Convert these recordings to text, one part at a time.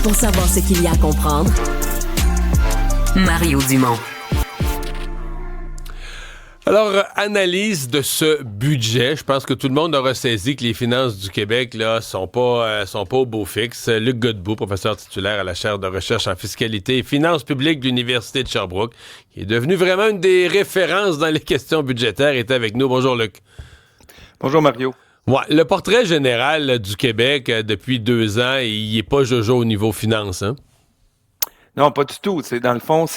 Pour savoir ce qu'il y a à comprendre, Mario Dumont. Alors, analyse de ce budget. Je pense que tout le monde aura saisi que les finances du Québec là sont pas au beau fixe. Luc Godbout, professeur titulaire à la chaire de recherche en fiscalité et finances publiques de l'Université de Sherbrooke, qui est devenu vraiment une des références dans les questions budgétaires, est avec nous. Bonjour, Luc. Bonjour, Mario. Ouais, le portrait général du Québec depuis 2 ans, il est pas jojo au niveau finance, hein? Non, pas du tout. Dans le fond,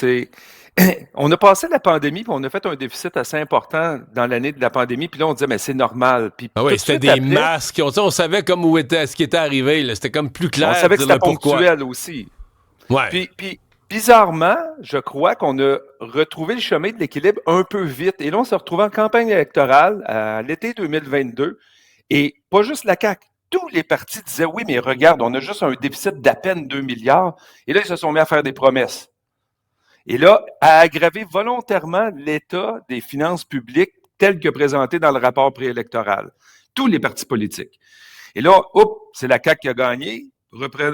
on a passé la pandémie, puis on a fait un déficit assez important dans l'année de la pandémie, puis là, on disait, mais c'est normal. Puis ah oui, c'était des masques. On savait comme ce qui était arrivé. Là. C'était comme plus clair. On savait que c'était ponctuel aussi. Ouais. Puis, bizarrement, je crois qu'on a retrouvé le chemin de l'équilibre un peu vite. Et là, on s'est retrouvé en campagne électorale à l'été 2022. Et pas juste la CAQ. Tous les partis disaient, oui, mais regarde, on a juste un déficit d'à peine 2 milliards. Et là, ils se sont mis à faire des promesses. Et là, à aggraver volontairement l'état des finances publiques tel que présenté dans le rapport préélectoral. Tous les partis politiques. Et là, c'est la CAQ qui a gagné,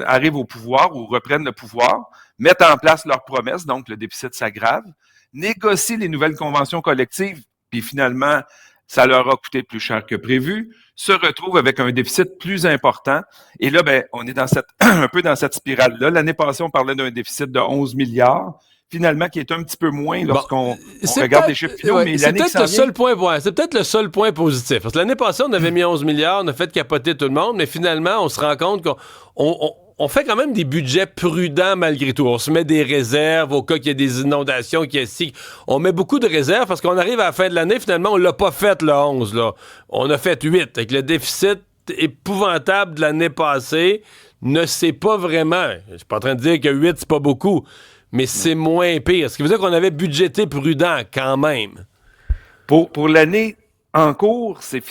arrivent au pouvoir ou reprennent le pouvoir, mettent en place leurs promesses, donc le déficit s'aggrave, négocient les nouvelles conventions collectives, puis finalement, ça leur a coûté plus cher que prévu, se retrouvent avec un déficit plus important. Et là, on est un peu dans cette spirale-là. L'année passée, on parlait d'un déficit de 11 milliards. Finalement, qui est un petit peu moins lorsqu'on regarde les chiffres finaux, mais l'année qui s'en vient... C'est peut-être le seul point positif. Parce que l'année passée, on avait mis 11 milliards, on a fait capoter tout le monde, mais finalement, on se rend compte qu'on fait quand même des budgets prudents malgré tout. On se met des réserves au cas qu'il y ait des inondations, on met beaucoup de réserves parce qu'on arrive à la fin de l'année, finalement, on l'a pas fait le 11. Là. On a fait 8. Avec le déficit épouvantable de l'année passée, ne sait pas vraiment. Je suis pas en train de dire que 8, c'est pas beaucoup. Mais c'est moins pire. Ce qui veut dire qu'on avait budgété prudent quand même. Pour l'année en cours, c'est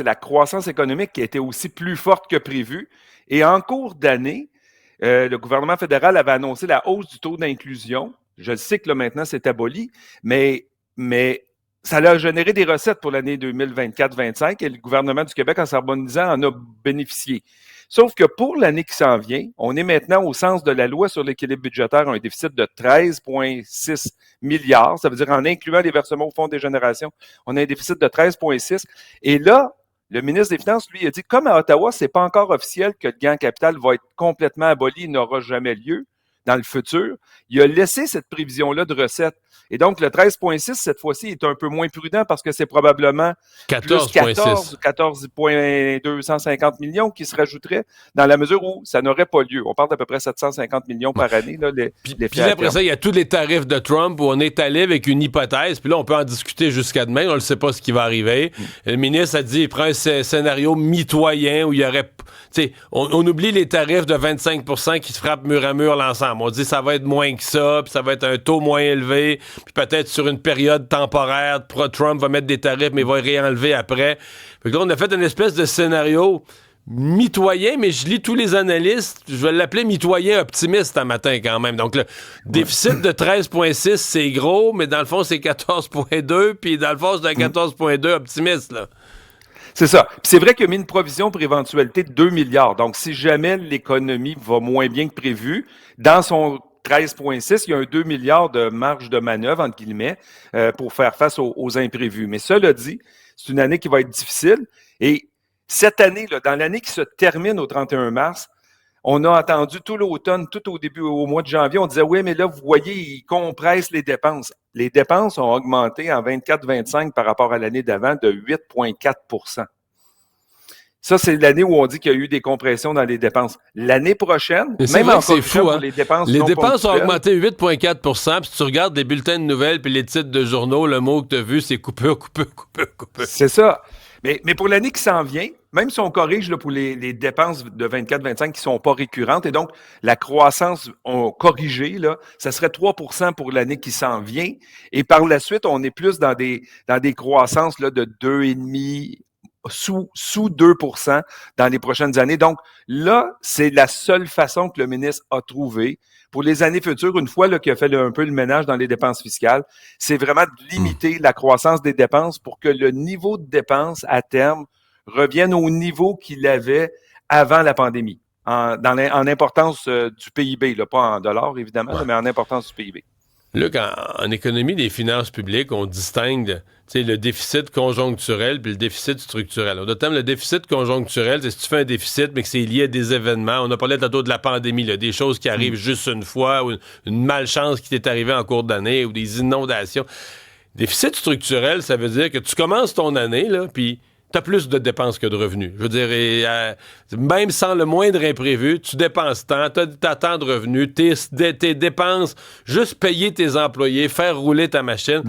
la croissance économique qui a été aussi plus forte que prévu. Et en cours d'année, le gouvernement fédéral avait annoncé la hausse du taux d'inclusion. Je sais que là, maintenant, c'est aboli, mais ça a généré des recettes pour l'année 2024-25 et le gouvernement du Québec, en s'harmonisant, en a bénéficié. Sauf que pour l'année qui s'en vient, on est maintenant au sens de la loi sur l'équilibre budgétaire, un déficit de 13,6 milliards. Ça veut dire en incluant les versements au Fonds des générations, on a un déficit de 13,6. Et là, le ministre des Finances, lui, a dit, comme à Ottawa, c'est pas encore officiel que le gain en capital va être complètement aboli et n'aura jamais lieu dans le futur, il a laissé cette prévision-là de recettes. Et donc, le 13,6, cette fois-ci, est un peu moins prudent parce que c'est probablement 14,6 ou 14,250 millions qui se rajouteraient dans la mesure où ça n'aurait pas lieu. On parle d'à peu près 750 millions par année. Là, puis après ça, il y a tous les tarifs de Trump où on est allé avec une hypothèse. Puis là, on peut en discuter jusqu'à demain. On ne sait pas ce qui va arriver. Le ministre a dit, il prend un scénario mitoyen où il y aurait... On oublie les tarifs de 25% qui se frappent mur à mur l'ensemble. On dit ça va être moins que ça, puis ça va être un taux moins élevé, puis peut-être sur une période temporaire, Trump va mettre des tarifs, mais il va les réenlever après. Fait que là, on a fait une espèce de scénario mitoyen, mais je lis tous les analystes, je vais l'appeler mitoyen optimiste un matin quand même. Donc, le déficit de 13,6, c'est gros, mais dans le fond, c'est 14,2, puis dans le fond, c'est un 14,2 optimiste, là. C'est ça. Puis c'est vrai qu'il a mis une provision pour éventualité de 2 milliards. Donc, si jamais l'économie va moins bien que prévu, dans son 13,6, il y a un 2 milliards de marge de manœuvre, entre guillemets, pour faire face aux imprévus. Mais cela dit, c'est une année qui va être difficile. Et cette année, là, dans l'année qui se termine au 31 mars, on a entendu tout l'automne, tout au début, au mois de janvier, on disait, oui, mais là, vous voyez, ils compressent les dépenses. Les dépenses ont augmenté en 24-25 par rapport à l'année d'avant de 8,4 %. Ça, c'est l'année où on dit qu'il y a eu des compressions dans les dépenses. L'année prochaine, même encore c'est fou, hein? Les dépenses ont augmenté 8,4 %. Puis si tu regardes les bulletins de nouvelles puis les titres de journaux, le mot que tu as vu, c'est coupure. C'est ça. Mais pour l'année qui s'en vient, même si on corrige là, pour les dépenses de 24-25 qui ne sont pas récurrentes, et donc la croissance, on corrigé, là, ça serait 3 % pour l'année qui s'en vient. Et par la suite, on est plus dans des croissances là, de 2,5 sous 2 % dans les prochaines années. Donc là, c'est la seule façon que le ministre a trouvé pour les années futures, une fois là, qu'il a fait un peu le ménage dans les dépenses fiscales, c'est vraiment de limiter la croissance des dépenses pour que le niveau de dépenses à terme revienne au niveau qu'il avait avant la pandémie. en importance du PIB, là, pas en dollars, évidemment, Ouais. mais en importance du PIB. Luc, en économie des finances publiques, on distingue le déficit conjoncturel puis le déficit structurel. On notamment le déficit conjoncturel, c'est si tu fais un déficit, mais que c'est lié à des événements. On a parlé tantôt de la pandémie, là, des choses qui arrivent juste une fois, ou une malchance qui t'est arrivée en cours d'année, ou des inondations. Déficit structurel, ça veut dire que tu commences ton année, là, puis t'as plus de dépenses que de revenus. Je veux dire, même sans le moindre imprévu, tu dépenses tant, t'as tant de revenus, tes dépenses, juste payer tes employés, faire rouler ta machine.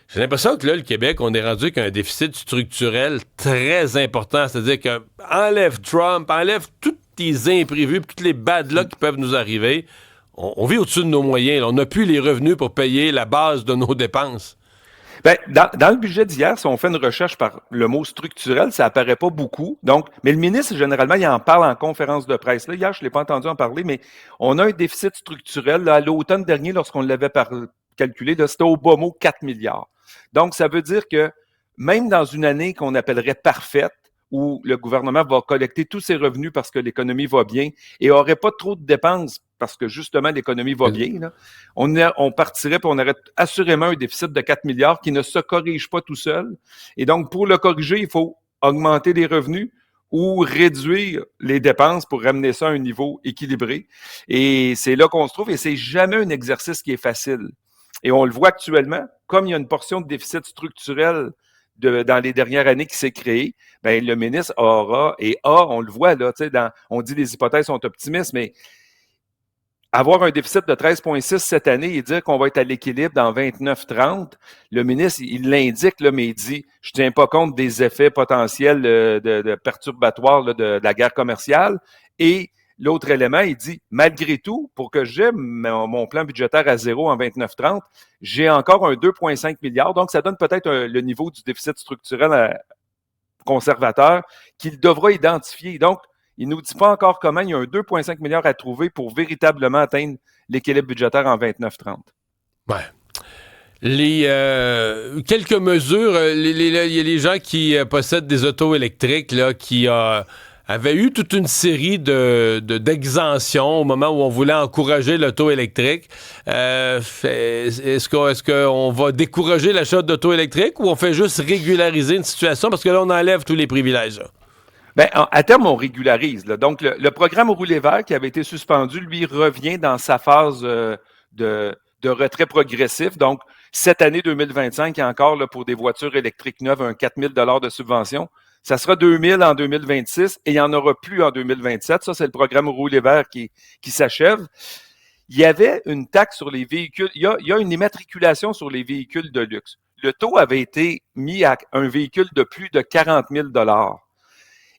J'ai l'impression que là, le Québec, on est rendu avec un déficit structurel très important. C'est-à-dire que enlève Trump, enlève tous tes imprévus, toutes les bad luck qui peuvent nous arriver. On vit au-dessus de nos moyens. Là. On n'a plus les revenus pour payer la base de nos dépenses. Ben, dans le budget d'hier, si on fait une recherche par le mot structurel, ça apparaît pas beaucoup. Donc, mais le ministre, généralement, il en parle en conférence de presse. Là, hier, je ne l'ai pas entendu en parler, mais on a un déficit structurel. Là, à l'automne dernier, lorsqu'on l'avait calculé, là, c'était au bas mot 4 milliards. Donc, ça veut dire que même dans une année qu'on appellerait parfaite, où le gouvernement va collecter tous ses revenus parce que l'économie va bien et n'aurait pas trop de dépenses parce que justement l'économie va bien, là, on partirait et on aurait assurément un déficit de 4 milliards qui ne se corrige pas tout seul. Et donc, pour le corriger, il faut augmenter les revenus ou réduire les dépenses pour ramener ça à un niveau équilibré. Et c'est là qu'on se trouve et c'est jamais un exercice qui est facile. Et on le voit actuellement, comme il y a une portion de déficit structurel dans les dernières années qui s'est créée, ben le ministre on le voit là, on dit les hypothèses sont optimistes, mais avoir un déficit de 13,6 cette année et dire qu'on va être à l'équilibre dans 29-30, le ministre, il l'indique, là, mais il dit, je tiens pas compte des effets potentiels de perturbatoires là, de la guerre commerciale. Et l'autre élément, il dit, malgré tout, pour que j'aie mon plan budgétaire à zéro en 29-30, j'ai encore un 2,5 milliards. Donc, ça donne peut-être le niveau du déficit structurel conservateur qu'il devra identifier. Donc, il ne nous dit pas encore comment il y a un 2,5 milliards à trouver pour véritablement atteindre l'équilibre budgétaire en 29-30. Ouais. Quelques mesures, il y a les gens qui possèdent des autos électriques là, qui avaient eu toute une série d'exemptions au moment où on voulait encourager l'auto électrique. Est-ce qu'on va décourager l'achat d'auto électrique ou on fait juste régulariser une situation parce que là, on enlève tous les privilèges? Là. Ben, à terme, on régularise. Là. Donc, le programme Rouler vert qui avait été suspendu, lui, revient dans sa phase de retrait progressif. Donc, cette année 2025, il y a encore là, pour des voitures électriques neuves un 4 000 $ de subvention. Ça sera 2 000 en 2026 et il n'y en aura plus en 2027. Ça, c'est le programme Rouler vert qui s'achève. Il y avait une taxe sur les véhicules. Il y a une immatriculation sur les véhicules de luxe. Le taux avait été mis à un véhicule de plus de 40 000 $.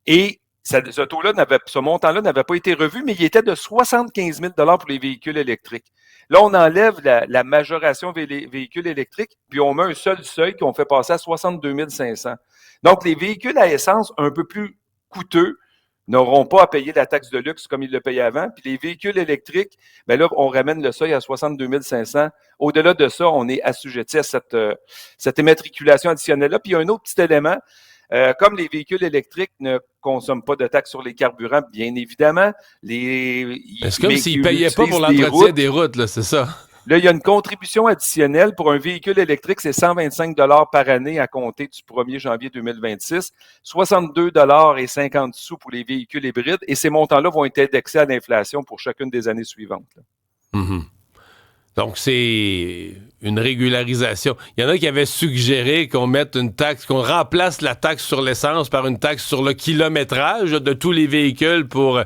Et ce montant-là n'avait pas été revu, mais il était de 75 000 $ pour les véhicules électriques. Là, on enlève la majoration véhicules électriques, puis on met un seul seuil qu'on fait passer à 62 500. Donc, les véhicules à essence un peu plus coûteux n'auront pas à payer la taxe de luxe comme ils le payaient avant. Puis les véhicules électriques, ben là, on ramène le seuil à 62 500. Au-delà de ça, on est assujetti à cette immatriculation additionnelle-là. Puis il y a un autre petit élément. Comme les véhicules électriques ne consomment pas de taxes sur les carburants, bien évidemment, c'est comme s'ils ne payaient pas pour l'entretien des routes, là, c'est ça? Là, il y a une contribution additionnelle pour un véhicule électrique, c'est 125 $ par année à compter du 1er janvier 2026, 62,50 $ pour les véhicules hybrides, et ces montants-là vont être indexés à l'inflation pour chacune des années suivantes. Mm-hmm. Donc, c'est une régularisation. Il y en a qui avaient suggéré qu'on mette une taxe, qu'on remplace la taxe sur l'essence par une taxe sur le kilométrage de tous les véhicules pour...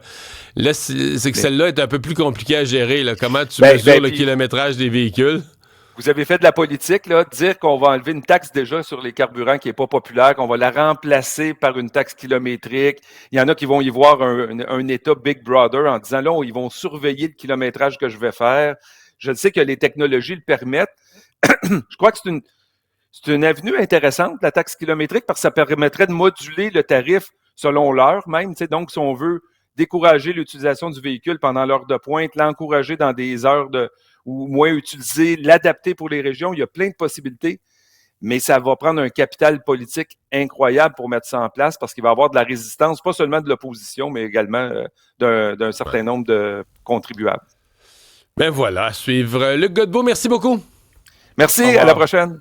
Là, c'est que celle-là est un peu plus compliquée à gérer. Là. Comment tu mesures le kilométrage des véhicules? Vous avez fait de la politique, là, dire qu'on va enlever une taxe déjà sur les carburants qui n'est pas populaire, qu'on va la remplacer par une taxe kilométrique. Il y en a qui vont y voir un État Big Brother en disant, là, ils vont surveiller le kilométrage que je vais faire. Je sais que les technologies le permettent. Je crois que c'est une avenue intéressante, la taxe kilométrique, parce que ça permettrait de moduler le tarif selon l'heure même. Tu sais, donc, si on veut décourager l'utilisation du véhicule pendant l'heure de pointe, l'encourager dans des heures ou moins utilisées, l'adapter pour les régions, il y a plein de possibilités. mais ça va prendre un capital politique incroyable pour mettre ça en place parce qu'il va y avoir de la résistance, pas seulement de l'opposition, mais également d'un certain nombre de contribuables. Ben voilà, à suivre. Luc Godbout, merci beaucoup. Merci, à la prochaine.